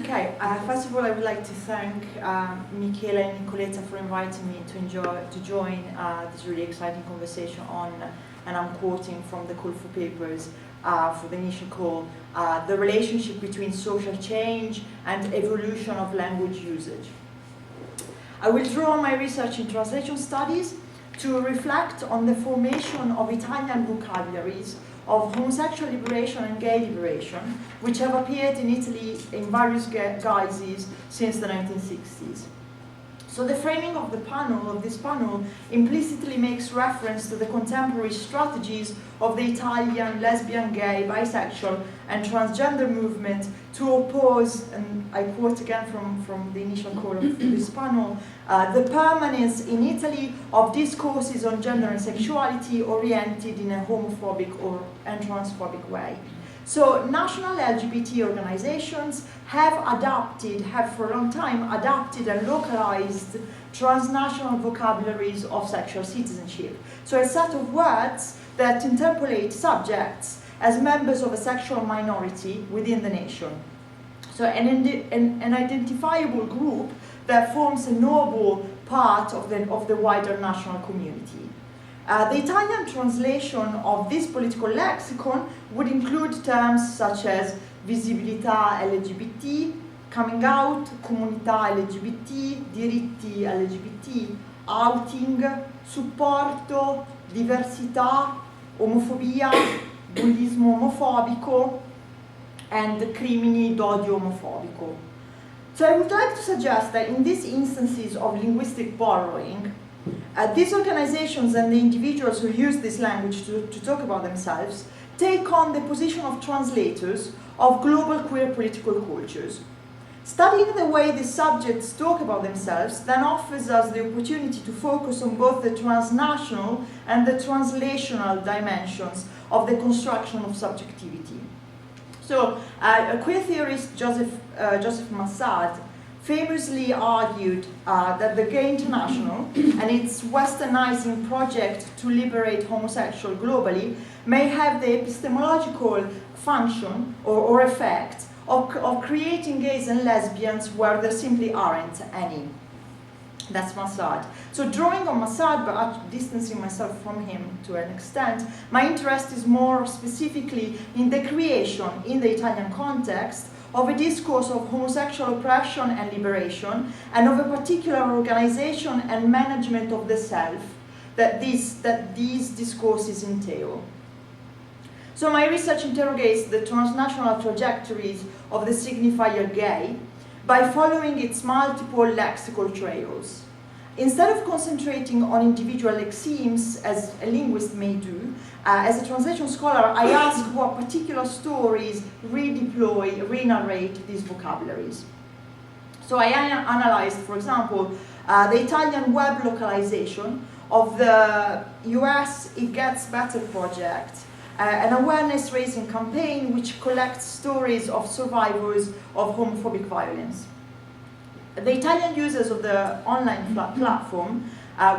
Okay, first of all, I would like to thank Michele and Nicoletta for inviting me to join this really exciting conversation on, and I'm quoting from the call for papers for the initial call, the relationship between social change and evolution of language usage. I will draw on my research in translation studies to reflect on the formation of Italian vocabularies of homosexual liberation and gay liberation, which have appeared in Italy in various guises since the 1960s. So the framing of this panel implicitly makes reference to the contemporary strategies of the Italian lesbian, gay, bisexual, and transgender movement to oppose, and I quote again from the initial call of this panel, the permanence in Italy of discourses on gender and sexuality oriented in a homophobic and transphobic way. So national LGBT organizations have for a long time adapted and localized transnational vocabularies of sexual citizenship. So a set of words that interpolate subjects as members of a sexual minority within the nation. So an identifiable group that forms a noble part of the wider national community. The Italian translation of this political lexicon would include terms such as visibilità LGBT, coming out, comunità LGBT, diritti LGBT, outing, supporto, diversità, omofobia, bullismo omofobico, and crimini d'odio omofobico. So I would like to suggest that in these instances of linguistic borrowing, these organizations and the individuals who use this language to talk about themselves take on the position of translators of global queer political cultures. Studying the way these subjects talk about themselves then offers us the opportunity to focus on both the transnational and the translational dimensions of the construction of subjectivity. So, queer theorist Joseph Massad famously argued that the Gay International and its westernizing project to liberate homosexuals globally may have the epistemological function or effect of creating gays and lesbians where there simply aren't any. That's Massad. So drawing on Massad, but distancing myself from him to an extent, my interest is more specifically in the creation, in the Italian context, of a discourse of homosexual oppression and liberation, and of a particular organization and management of the self that these discourses entail. So my research interrogates the transnational trajectories of the signifier gay by following its multiple lexical trails. Instead of concentrating on individual lexemes, as a linguist may do, as a translation scholar, I ask what particular stories redeploy, re-narrate these vocabularies. So I analyzed, for example, the Italian web localization of the US It Gets Better project, an awareness-raising campaign which collects stories of survivors of homophobic violence. The Italian users of the online platform,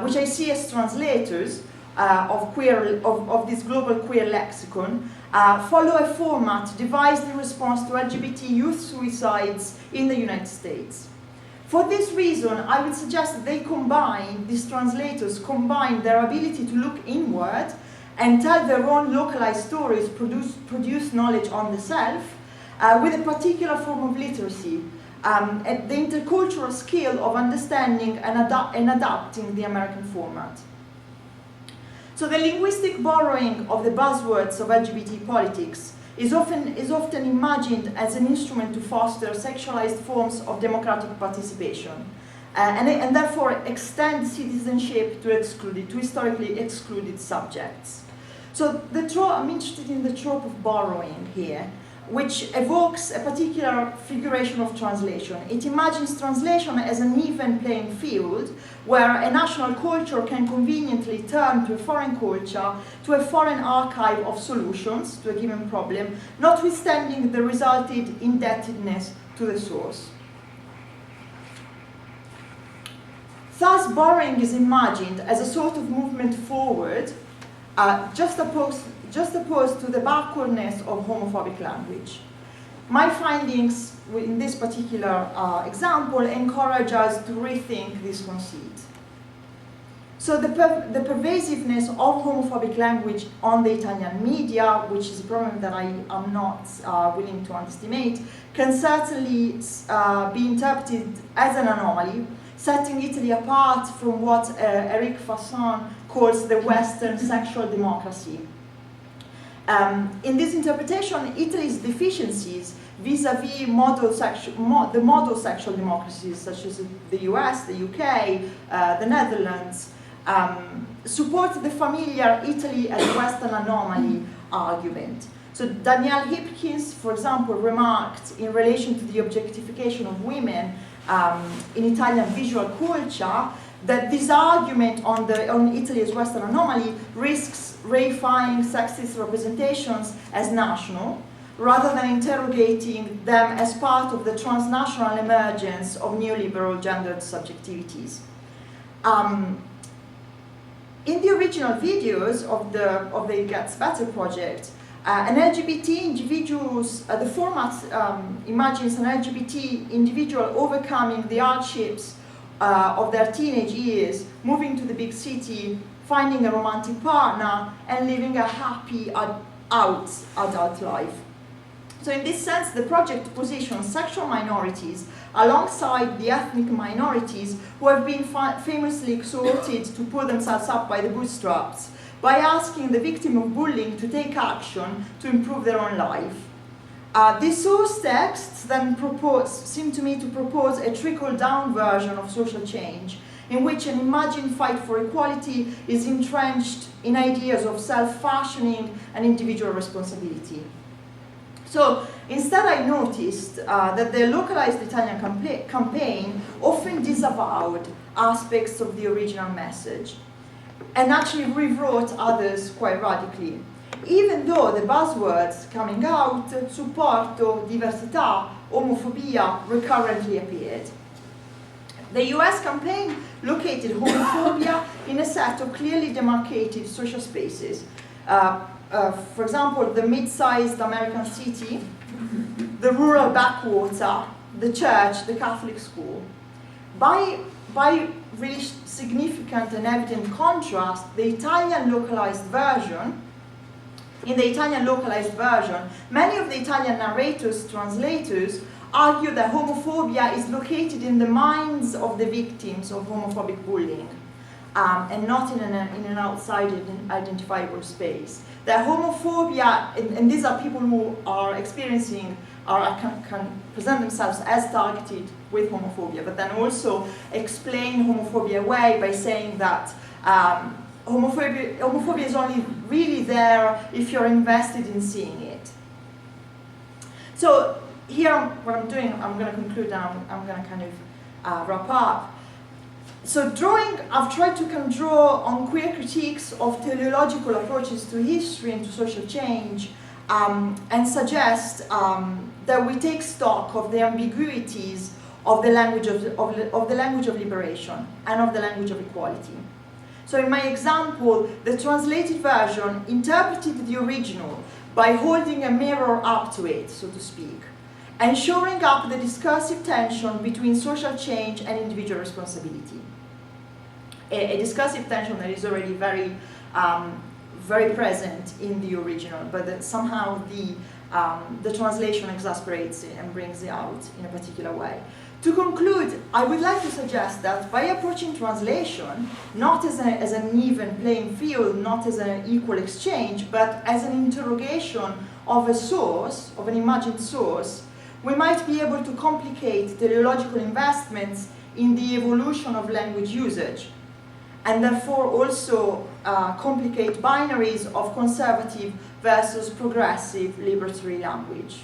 which I see as translators of this global queer lexicon, follow a format devised in response to LGBT youth suicides in the United States. For this reason, I would suggest that these translators combine their ability to look inward and tell their own localized stories, produce knowledge on the self, with a particular form of literacy, and the intercultural skill of understanding and adapting the American format. So the linguistic borrowing of the buzzwords of LGBT politics is often imagined as an instrument to foster sexualized forms of democratic participation, and therefore extend citizenship to historically excluded subjects. So I'm interested in the trope of borrowing here, which evokes a particular figuration of translation. It imagines translation as an even playing field where a national culture can conveniently turn to a foreign culture, to a foreign archive of solutions to a given problem, notwithstanding the resulted indebtedness to the source. Thus, borrowing is imagined as a sort of movement forward, just opposed to the backwardness of homophobic language. My findings in this particular example encourage us to rethink this conceit. So the pervasiveness of homophobic language on the Italian media, which is a problem that I am not willing to underestimate, can certainly be interpreted as an anomaly, setting Italy apart from what Eric Fasson calls the Western sexual democracy. In this interpretation, Italy's deficiencies vis-à-vis the model sexual democracies such as the US, the UK, the Netherlands, support the familiar Italy as Western anomaly argument. So Danielle Hipkins, for example, remarked in relation to the objectification of women in Italian visual culture that this argument on Italy as Western anomaly risks reifying sexist representations as national, rather than interrogating them as part of the transnational emergence of neoliberal gendered subjectivities. In the original videos of the It Gets Better project, an LGBT individuals, the format imagines an LGBT individual overcoming the hardships of their teenage years, moving to the big city, finding a romantic partner, and living a happy adult life. So in this sense, the project positions sexual minorities alongside the ethnic minorities who have been famously exhorted to pull themselves up by the bootstraps by asking the victim of bullying to take action to improve their own life. These source texts then seem to me to propose a trickle-down version of social change, in which an imagined fight for equality is entrenched in ideas of self-fashioning and individual responsibility. So instead I noticed that the localized Italian campaign often disavowed aspects of the original message and actually rewrote others quite radically, even though the buzzwords coming out, supporto, diversità, homophobia, recurrently appeared. The US campaign located homophobia in a set of clearly demarcated social spaces. For example, the mid-sized American city, the rural backwater, the church, the Catholic school. By really significant and evident contrast, in the Italian localized version, many of the Italian narrators, translators, argue that homophobia is located in the minds of the victims of homophobic bullying, and not in an outside identifiable space. That homophobia, and these are people who are experiencing, can present themselves as targeted with homophobia, but then also explain homophobia away by saying that homophobia is only really there if you're invested in seeing it. So here, what I'm doing, I'm going to conclude now, I'm going to kind of wrap up. So I've tried to draw on queer critiques of teleological approaches to history and to social change, and suggest that we take stock of the ambiguities of the language of the language of liberation and of the language of equality. So in my example, the translated version interpreted the original by holding a mirror up to it, so to speak, and shoring up the discursive tension between social change and individual responsibility. A discursive tension that is already very, very present in the original, but that somehow the translation exasperates it and brings it out in a particular way. To conclude, I would like to suggest that by approaching translation, not as an even playing field, not as an equal exchange, but as an interrogation of a source, of an imagined source, we might be able to complicate teleological investments in the evolution of language usage, and therefore also complicate binaries of conservative versus progressive liberatory language.